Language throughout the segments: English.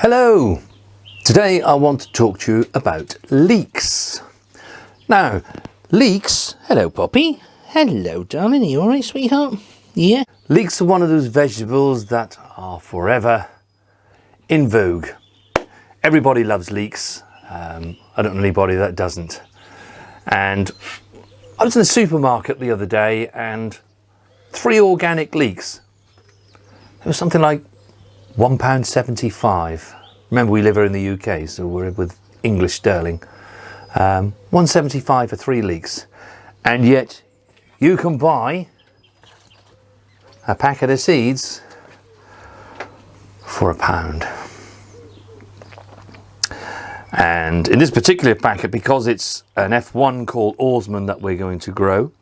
Hello! Today I want to talk to you about leeks. Now, leeks... Hello, Poppy. Hello, darling. Are you alright, sweetheart? Yeah? Leeks are one of those vegetables that are forever in vogue. Everybody loves leeks. I don't know anybody that doesn't. And I was in the supermarket the other day and 3 organic leeks. It was something like £1.75. Remember, we live here in the UK, so we're with English sterling. £1.75 for 3 leeks. And yet you can buy a packet of seeds for £1. And in this particular packet, because it's an F1 called allotment that we're going to grow,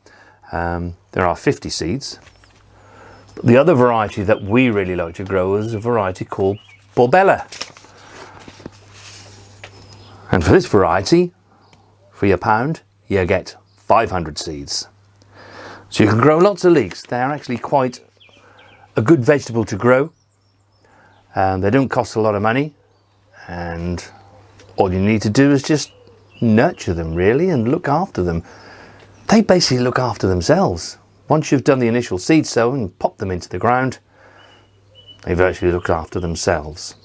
there are 50 seeds. But the other variety that we really like to grow is a variety called Portobello. And for this variety, for your £1, you get 500 seeds. So you can grow lots of leeks. They're actually quite a good vegetable to grow. They don't cost a lot of money, and all you need to do is just nurture them, really, and look after them. They basically look after themselves. Once you've done the initial seed sowing and pop them into the ground, they virtually look after themselves.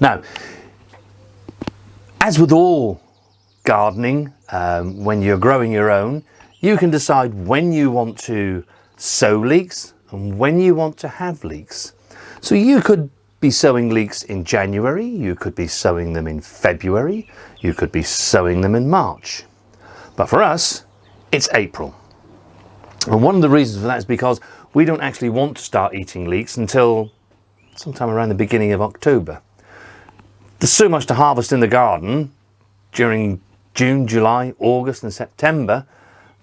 Now, as with all gardening, when you're growing your own, you can decide when you want to sow leeks and when you want to have leeks. So you could be sowing leeks in January, you could be sowing them in February, you could be sowing them in March. But for us, it's April. And one of the reasons for that is because we don't actually want to start eating leeks until sometime around the beginning of October. There's so much to harvest in the garden during June, July, August and September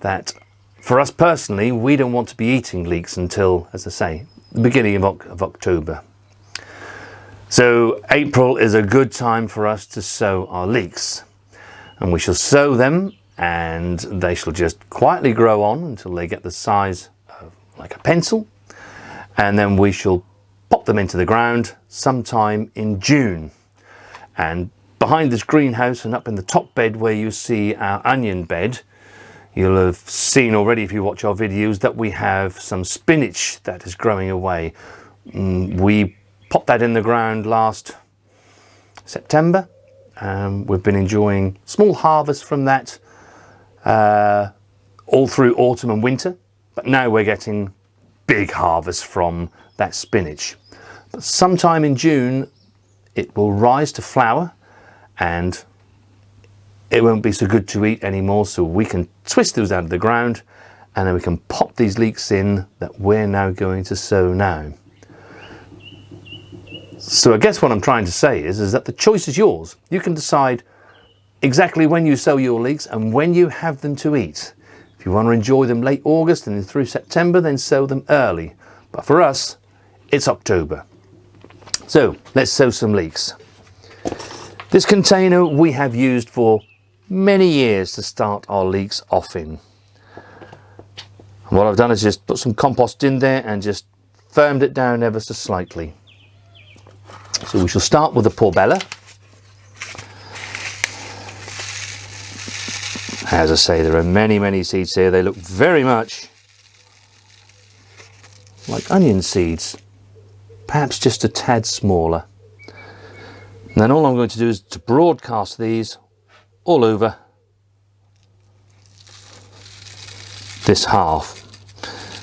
that for us personally, we don't want to be eating leeks until, as I say, the beginning of October. So April is a good time for us to sow our leeks, and we shall sow them and they shall just quietly grow on until they get the size of like a pencil, and then we shall pop them into the ground sometime in June. And behind this greenhouse and up in the top bed where you see our onion bed, you'll have seen already if you watch our videos that we have some spinach that is growing away. We popped that in the ground last September. We've been enjoying small harvests from that all through autumn and winter, but now we're getting big harvests from that spinach. But sometime in June it will rise to flower and it won't be so good to eat anymore, so we can twist those out of the ground and then we can pop these leeks in that we're now going to sow now. So I guess what I'm trying to say is that the choice is yours. You can decide exactly when you sow your leeks and when you have them to eat. If you want to enjoy them late August and through September, then sow them early. But for us, it's October. So let's sow some leeks. This container we have used for many years to start our leeks off in. And what I've done is just put some compost in there and just firmed it down ever so slightly. So we shall start with the Portobello. As I say, there are many seeds here. They look very much like onion seeds, perhaps just a tad smaller. And then all I'm going to do is to broadcast these all over this half.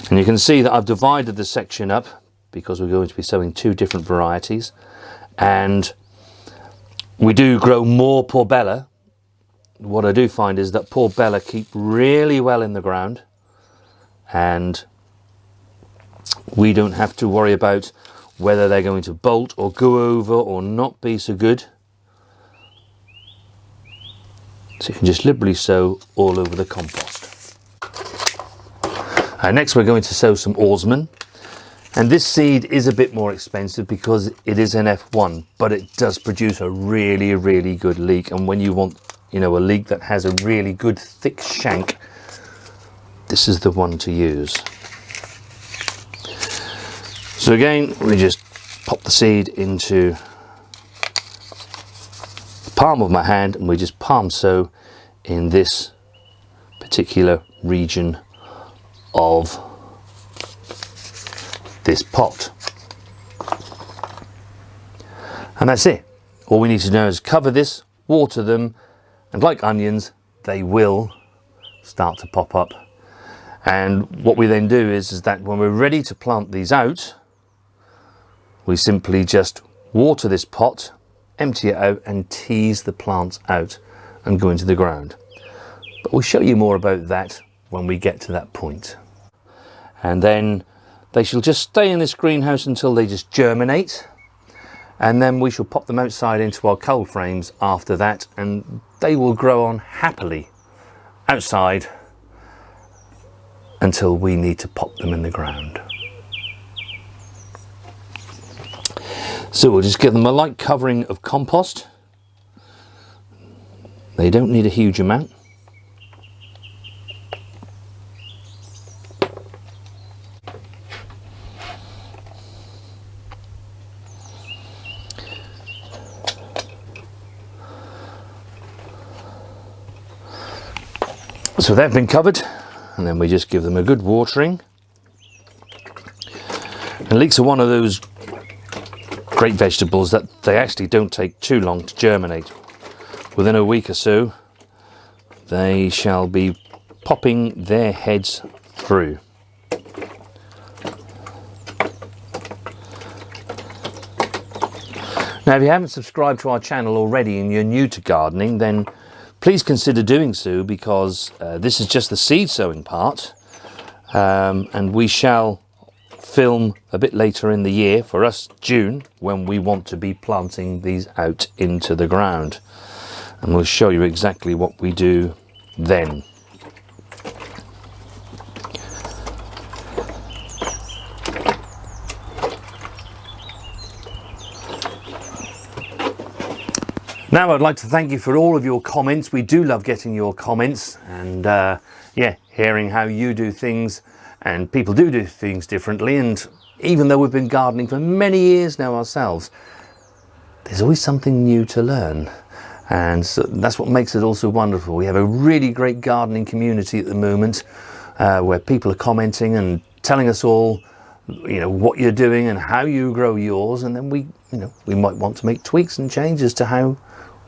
And you can see that I've divided the section up because we're going to be sowing 2 different varieties. And we do grow more Portobello. What I do find is that Portobello keep really well in the ground, and we don't have to worry about whether they're going to bolt or go over or not be so good. So you can just liberally sow all over the compost. Next we're going to sow some allotment. And this seed is a bit more expensive because it is an F1, but it does produce a really good leek. And when you want, a leek that has a really good thick shank, this is the one to use. So again, we just pop the seed into palm of my hand, and we just palm sow in this particular region of this pot. And that's it. All we need to do is cover this, water them, and like onions, they will start to pop up. And what we then do is that when we're ready to plant these out, we simply just water this pot, empty it out, and tease the plants out and go into the ground. But we'll show you more about that when we get to that point. And then they shall just stay in this greenhouse until they just germinate, and then we shall pop them outside into our cold frames after that, and they will grow on happily outside until we need to pop them in the ground. So we'll just give them a light covering of compost. They don't need a huge amount. So they've been covered, and then we just give them a good watering. And leeks are one of those great vegetables that they actually don't take too long to germinate. Within a week or so, they shall be popping their heads through. Now, if you haven't subscribed to our channel already and you're new to gardening, then please consider doing so, because this is just the seed sowing part, and we shall film a bit later in the year, for us June, when we want to be planting these out into the ground, and we'll show you exactly what we do then. Now I'd like to thank you for all of your comments. We do love getting your comments, and yeah, hearing how you do things, and people do things differently. And even though we've been gardening for many years now ourselves, there's always something new to learn, and so that's what makes it also wonderful. We have a really great gardening community at the moment, where people are commenting and telling us all, you know, what you're doing and how you grow yours, and then we might want to make tweaks and changes to how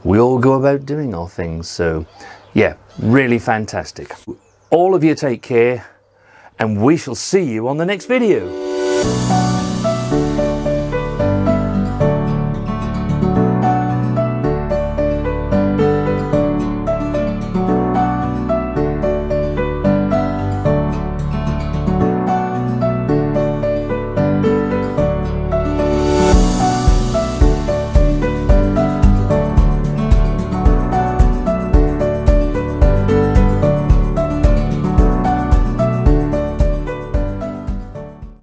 we all go about doing our things. So yeah, really fantastic. All of you take care, and we shall see you on the next video.